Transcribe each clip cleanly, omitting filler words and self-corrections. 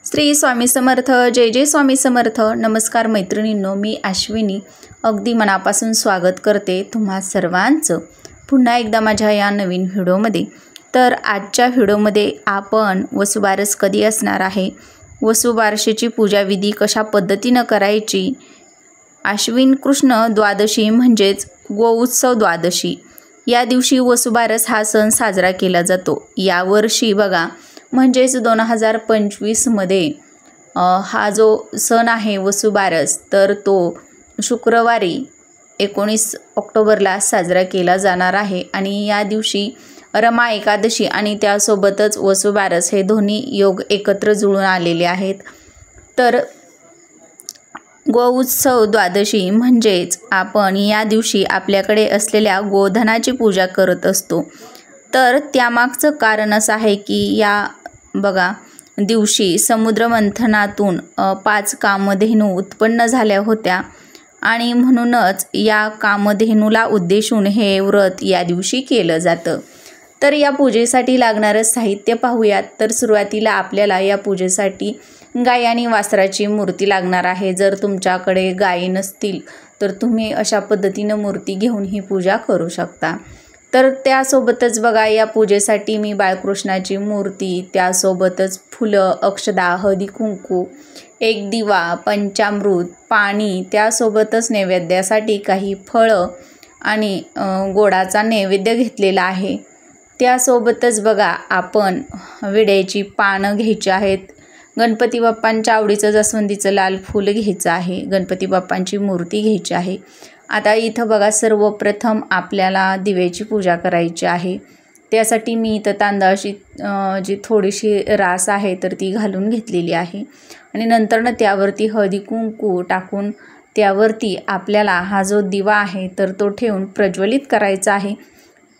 श्री स्वामी समर्थ. जय जय स्वामी समर्थ. नमस्कार मैत्रिणींनो, मी अश्विनी अगदी मनापासून स्वागत करते तुम्हा सर्वांचं पुन्हा एकदा माझ्या या नवीन व्हिडिओमध्ये. तर आजच्या व्हिडिओमध्ये आपण वसुबारस कधी असणार आहे, वसुबारसेची पूजाविधी कशा पद्धतीनं करायची, आश्विन कृष्ण द्वादशी म्हणजेच गोउत्सव द्वादशी या दिवशी वसुबारस हा सण साजरा केला जातो. यावर्षी बघा म्हणजेच 2025मध्ये हा जो सण आहे वसुबारस, तर तो शुक्रवारी 19 ऑक्टोबरला साजरा केला जाणार आहे. आणि या दिवशी रमा एकादशी आणि त्यासोबतच वसुबारस हे दोन्ही योग एकत्र जुळून आलेले आहेत. तर गोउत्सव द्वादशी म्हणजेच आपण या दिवशी आपल्याकडे असलेल्या गोधनाची पूजा करत असतो. तर त्यामागचं कारण असं आहे की या बघा दिवशी समुद्रमंथनातून 5 कामधेनू उत्पन्न झाल्या होत्या आणि म्हणूनच या कामधेनूला उद्देशून हे व्रत या दिवशी केलं जातं. तर या पूजेसाठी लागणारं साहित्य पाहूयात. तर सुरुवातीला आपल्याला या पूजेसाठी गाय आणि वासराची मूर्ती लागणार आहे. जर तुमच्याकडे गायी नसतील तर तुम्ही अशा पद्धतीनं मूर्ती घेऊन ही पूजा करू शकता. तर त्यासोबतच बघा या पूजेसाठी मी बाळकृष्णाची मूर्ती, त्यासोबतच फुलं, अक्षदा, हळदी कुंकू, एक दिवा, पंचामृत, पाणी, त्यासोबतच नैवेद्यासाठी काही फळं आणि गोडाचा नैवेद्य घेतलेला आहे. त्यासोबतच बघा आपण विड्याची पानं घ्यायची आहेत. गणपती बाप्पांच्या आवडीचं जास्वंदीचं लाल फूल घ्यायचं आहे. गणपती बाप्पांची मूर्ती घ्यायची आहे. आता इथं बघा सर्वप्रथम आपल्याला दिव्याची पूजा करायची आहे. त्यासाठी मी इथं तांदळाची जी थोडीशी रास आहे तर ती घालून घेतलेली आहे. आणि नंतरनं त्यावरती हळदी कुंकू टाकून त्यावरती आपल्याला हा जो दिवा आहे तर तो ठेवून प्रज्वलित करायचा आहे.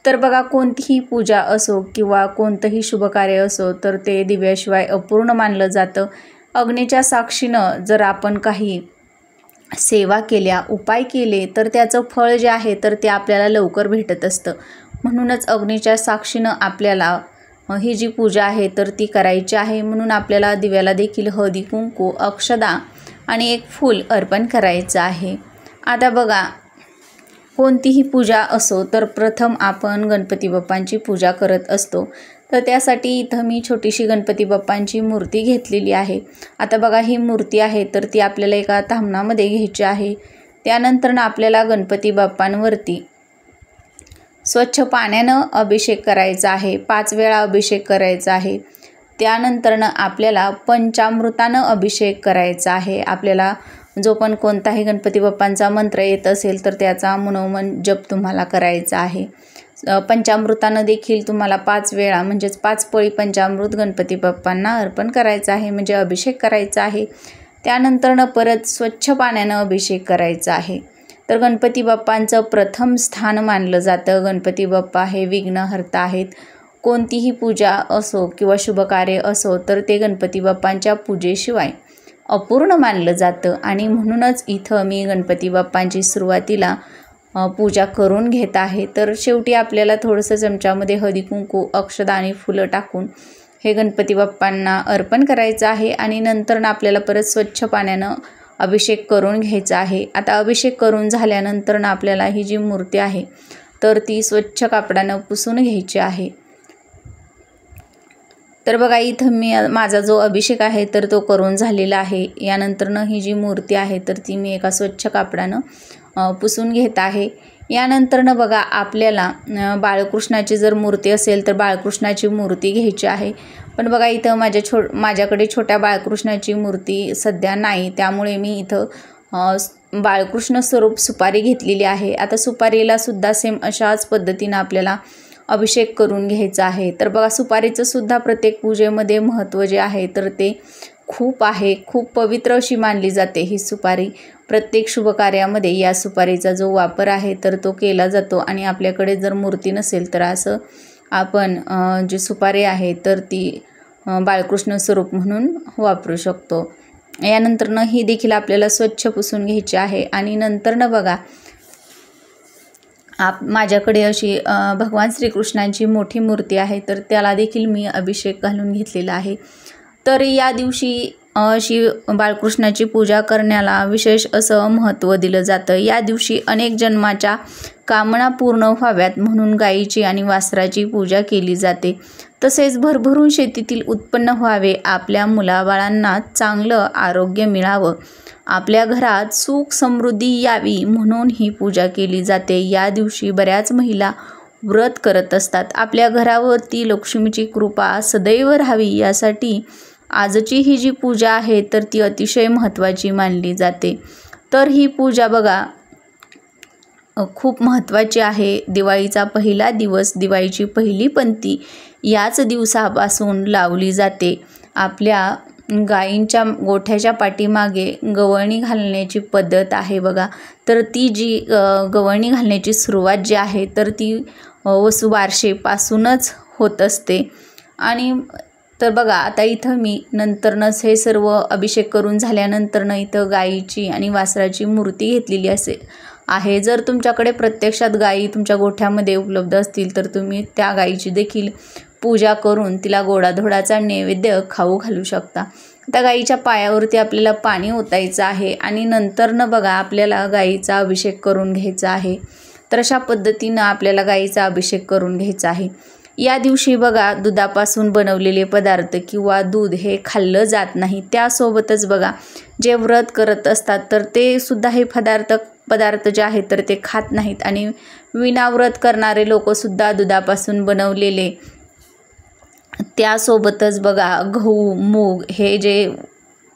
तर बघा कोणतीही पूजा असो किंवा कोणतंही शुभकार्य असो तर ते दिव्याशिवाय अपूर्ण मानलं जातं. अग्नीच्या साक्षीनं जर आपण काही सेवा केल्या, उपाय केले तर त्याचं फळ जे आहे तर ते आपल्याला लवकर भेटत असतं. म्हणूनच अग्नीच्या साक्षीनं आपल्याला ही जी पूजा आहे तर ती करायची आहे. म्हणून आपल्याला दिव्याला देखील हळदी कुंकू, अक्षदा आणि एक फूल अर्पण करायचं आहे. आता बघा कोणतीही पूजा असो तर प्रथम आपण गणपती बाप्पांची पूजा करत असतो. तर त्यासाठी इथं मी छोटीशी गणपती बाप्पांची मूर्ती घेतलेली आहे. आता बघा ही मूर्ती आहे तर ती आपल्याला एका ताम्हणामध्ये घ्यायची आहे. त्यानंतर आपल्याला गणपती बाप्पांवरती स्वच्छ पाण्यानं अभिषेक करायचा आहे. 5 वेळा अभिषेक करायचा आहे. त्यानंतर आपल्याला पंचामृतानं अभिषेक करायचा आहे. आपल्याला जो पण कोणताही गणपती बाप्पांचा मंत्र येत असेल तर त्याचा मनोमन जप तुम्हाला करायचा आहे. पंचामृतानं देखील तुम्हाला 5 वेळा म्हणजेच 5 पळी पंचामृत गणपती बाप्पांना अर्पण करायचं आहे, म्हणजे अभिषेक करायचा आहे. त्यानंतर परत स्वच्छ पाण्यानं अभिषेक करायचा आहे. तर गणपती बाप्पांचं प्रथम स्थान मानलं जातं. गणपती बाप्पा हे विघ्नहर्ता आहेत. कोणतीही पूजा असो किंवा शुभकार्य असो तर ते गणपती बाप्पांच्या पूजेशिवाय अपूर्ण मानलं जातं. आणि म्हणूनच इथं मी गणपती बाप्पांची सुरुवातीला पूजा करून घेत आहे. तर शेवटी आपल्याला थोडंसं चमच्यामध्ये हळदी कुंकू, अक्षदा आणि फुलं टाकून हे गणपती बाप्पांना अर्पण करायचं आहे. आणि नंतर आपल्याला परत स्वच्छ पाण्यानं अभिषेक करून घ्यायचा आहे. आता अभिषेक करून झाल्यानंतर आपल्याला ही जी मूर्ती आहे तर ती स्वच्छ कापडानं पुसून घ्यायची आहे. तर बघा इथं मी माझा जो अभिषेक आहे तर तो करून झालेला आहे. यानंतरनं ही जी मूर्ती आहे तर ती मी एका स्वच्छ कापडानं पुसून घेत आहे. यानंतरनं बघा आपल्याला बाळकृष्णाची जर मूर्ती असेल तर बाळकृष्णाची मूर्ती घ्यायची आहे. पण बघा इथं माझ्याकडे छोट्या बाळकृष्णाची मूर्ती सध्या नाही, त्यामुळे मी इथं बाळकृष्ण स्वरूप सुपारी घेतलेली आहे. आता सुपारीला सुद्धा सेम अशाच पद्धतीनं आपल्याला अभिषेक करून घ्यायचा आहे. तर बघा सुपारीचं सुद्धा प्रत्येक पूजेमध्ये महत्त्व जे आहे तर ते खूप आहे. खूप पवित्र अशी मानली जाते ही सुपारी. प्रत्येक शुभकार्यामध्ये या सुपारीचा जो वापर आहे तर तो केला जातो. आणि आपल्याकडे जर मूर्ती नसेल तर असं आपण जी सुपारी आहे तर ती बाळकृष्ण स्वरूप म्हणून वापरू शकतो. यानंतरनं ही देखील आपल्याला स्वच्छ पुसून घ्यायची आहे. आणि नंतरनं बघा माझ्याकडे अशी भगवान श्रीकृष्णांची मोठी मूर्ती आहे तर त्याला देखील मी अभिषेक घालून घेतलेला आहे. तर या दिवशी श्री बाळकृष्णाची पूजा करण्याला विशेष असं महत्त्व दिलं जातं। या दिवशी अनेक जन्माच्या कामना पूर्ण व्हाव्यात म्हणून गायीची आणि वासराची पूजा केली जाते। तसेच भरभरून शेतीतील उत्पन्न व्हावे, आपल्या मुलाबाळांना चांगलं आरोग्य मिळावं, आपल्या घरात सुख समृद्धी यावी म्हणून ही पूजा केली जाते। या दिवशी बऱ्याच महिला व्रत करत असतात। आपल्या घरावरती लक्ष्मीची कृपा सदैव राहावी यासाठी आजची ही जी पूजा आहे तर ती अतिशय महत्त्वाची मानली जाते। तर ही पूजा बघा खूप महत्त्वाची आहे। दिवाळीचा पहिला दिवस, दिवाळीची पहिली पंथी याच दिवसापासून लावली जाते। आपल्या गायींच्या गोठ्याच्या पाठीमागे गवळणी घालण्याची पद्धत आहे बघा। तर ती जी गवळणी घालण्याची सुरुवात जी आहे तर ती वसुबारसेपासूनच होत असते। आणि तर बघा आता इथं मी नंतरनंच हे सर्व अभिषेक करून झाल्यानंतरनं इथं गायीची आणि वासराची मूर्ती घेतलेली आहे। जर तुमच्याकडे प्रत्यक्षात गायी तुमच्या गोठ्यामध्ये उपलब्ध असतील तर तुम्ही त्या गायीची देखील पूजा करून तिला गोडाधोडाचा नैवेद्य खाऊ घालू शकता। त्या गायीच्या पायावरती आपल्याला पाणी ओतायचं आहे आणि नंतरनं बघा आपल्याला गायीचा अभिषेक करून घ्यायचा आहे। तर अशा पद्धतीनं आपल्याला गायीचा अभिषेक करून घ्यायचा आहे। या दिवशी बघा दुधापासून बनवलेले पदार्थ किंवा दूध हे खाल्लं जात नाही। त्यासोबतच बघा जे व्रत करत असतात तर ते सुद्धा हे पदार्थ जे आहेत तर ते खात नाहीत आणि विनाव्रत करणारे लोकसुद्धा दुधापासून बनवलेले, त्यासोबतच बघा गहू मूग हे जे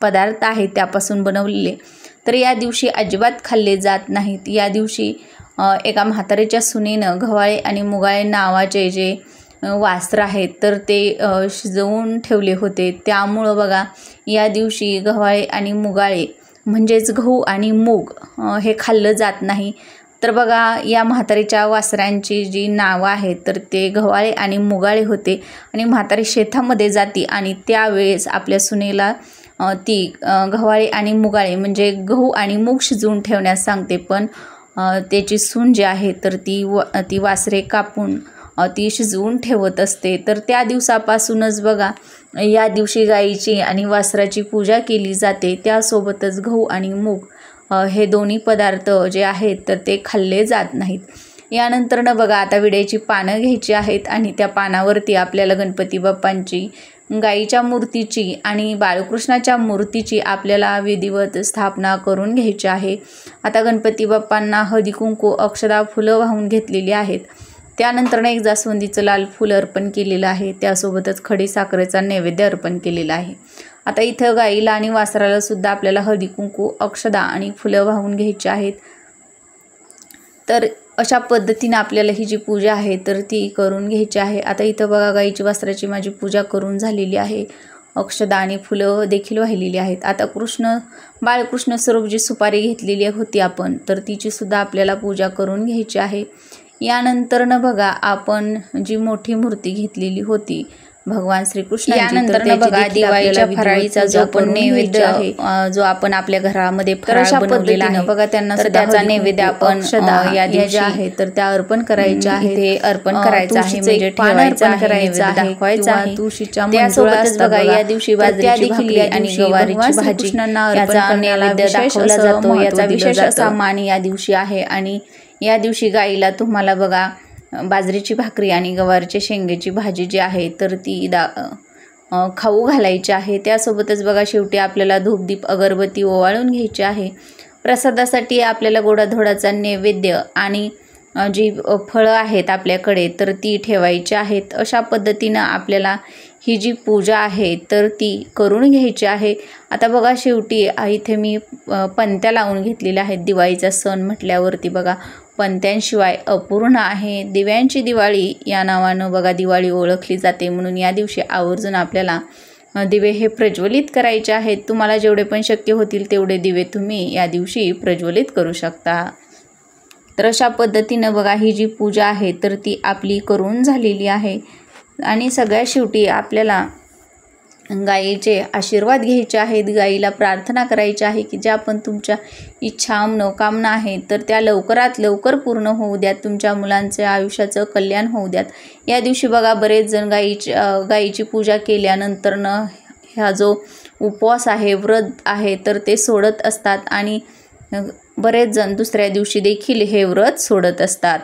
पदार्थ आहेत त्यापासून बनवलेले तर या दिवशी अजिबात खाल्ले जात नाहीत। या दिवशी एका म्हातारीच्या सुनेनं गव्हाळे आणि मुगाळे नावाचे जे वासर आहेत तर ते शिजवून ठेवले होते। त्यामुळं बघा या दिवशी गव्हाळे आणि मुगाळे म्हणजेच गहू आणि मूग हे खाल्लं जात नाही। तर बघा या म्हातारीच्या वासरांची जी नावं आहेत तर ते गव्हाळे आणि मुगाळे होते आणि म्हातारी शेतामध्ये जाती आणि त्यावेळेस आपल्या सुनेला ती गव्हाळे आणि मुगाळे म्हणजे गहू आणि मूग शिजवून ठेवण्यास सांगते। पण त्याची सून जी आहे तर ती वासरे कापून ती शिजवून ठेवत असते। तर त्या दिवसापासूनच बघा या दिवशी गायीची आणि वासराची पूजा केली जाते। त्यासोबतच गहू आणि मूग हे दोन्ही पदार्थ जे आहेत तर ते खाल्ले जात नाहीत। यानंतरनं बघा आता विड्याची पानं घ्यायची आहेत आणि त्या पानावरती आपल्याला गणपती बाप्पांची, गायीच्या मूर्तीची आणि बाळकृष्णाच्या मूर्तीची आपल्याला विधिवत स्थापना करून घ्यायची आहे। आता गणपती बाप्पांना हळदी कुंकू अक्षदा फुलं वाहून घेतलेली आहेत। त्यानंतरनं एक जास्वंदीचं लाल फुल अर्पण केलेलं आहे। त्यासोबतच खडी साखरेचा नैवेद्य अर्पण केलेला आहे। आता इथं गाईला आणि वासराला सुद्धा आपल्याला हळदी कुंकू अक्षदा आणि फुलं वाहून घ्यायची आहेत। तर अशा पद्धतीने आपल्याला ही जी पूजा आहे तर ती करून घ्यायची आहे। आता इथं बघा गाईची वासराची माझी पूजा करून झालेली आहे। अक्षदा आणि फुलं देखील वाहिलेली आहेत। आता बाळकृष्ण स्वरूप जी सुपारी घेतलेली होती आपण तर तिची सुद्धा आपल्याला पूजा करून घ्यायची आहे। यानंतरनं बघा आपण जी मोठी मूर्ती घेतलेली होती भगवान श्रीकृष्णांची, यानंतरनं बघा दिवाळीच्या फराळीचा जो आपण नैवेद्य आहे जो आपण आपल्या घरामध्ये फराळ बनवलेला आहे बघा त्यांना त्याचा नैवेद्य आपण या दिवशी आहे तर त्या अर्पण करायच्या आहे। ते अर्पण करायचं आहे म्हणजे ठेवायचं आहे, दाखवायचं आहे तुळशीच्या मंजुळात बघा या दिवशी बाजरीची भाकरी आणि गवारीची भाजी याचा नैवेद्य दाखवला जातो। याचा विशेष असा मान या दिवशी आहे। आणि या दिवशी गाईला तुम्हाला बघा बाजरीची भाकरी आणि गवारच्या शेंगेची भाजी जी आहे तर ती खाऊ घालायची आहे। त्यासोबतच बघा शेवटी आपल्याला धूपदीप अगरबत्ती ओवाळून घ्यायची आहे। प्रसादासाठी आपल्याला गोडाधोडाचा नैवेद्य आणि जी फळं आहेत आपल्याकडे तर ती ठेवायची आहेत। अशा पद्धतीनं आपल्याला ही जी पूजा आहे तर ती करून घ्यायची आहे। आता बघा शेवटी इथे मी पणत्या लावून घेतलेल्या आहेत। दिवाळीचा सण म्हटल्यावरती बघा पणत्यांशिवाय अपूर्ण आहे। दिव्यांची दिवाळी या नावानं बघा दिवाळी ओळखली जाते म्हणून या दिवशी आवर्जून आपल्याला दिवे हे प्रज्वलित करायचे आहेत। तुम्हाला जेवढे पण शक्य होतील तेवढे दिवे तुम्ही या दिवशी प्रज्वलित करू शकता। तर अशा पद्धतीनं बघा ही जी पूजा आहे तर ती आपली करून झालेली आहे। आणि सगळ्या शेवटी आपल्याला गायीचे आशीर्वाद घ्यायचे आहेत। गायीला प्रार्थना करायची आहे की ज्या पण तुमच्या इच्छा मनोकामना आहेत तर त्या लवकरात लवकर पूर्ण होऊ द्यात, तुमच्या मुलांच्या आयुष्याचं कल्याण होऊ द्यात। या दिवशी बघा बरेच जण गायीची पूजा केल्यानंतरनं हा जो उपवास आहे, व्रत आहे, तर ते सोडत असतात आणि बरेच जण दुसऱ्या दिवशी देखील हे व्रत सोडत असतात.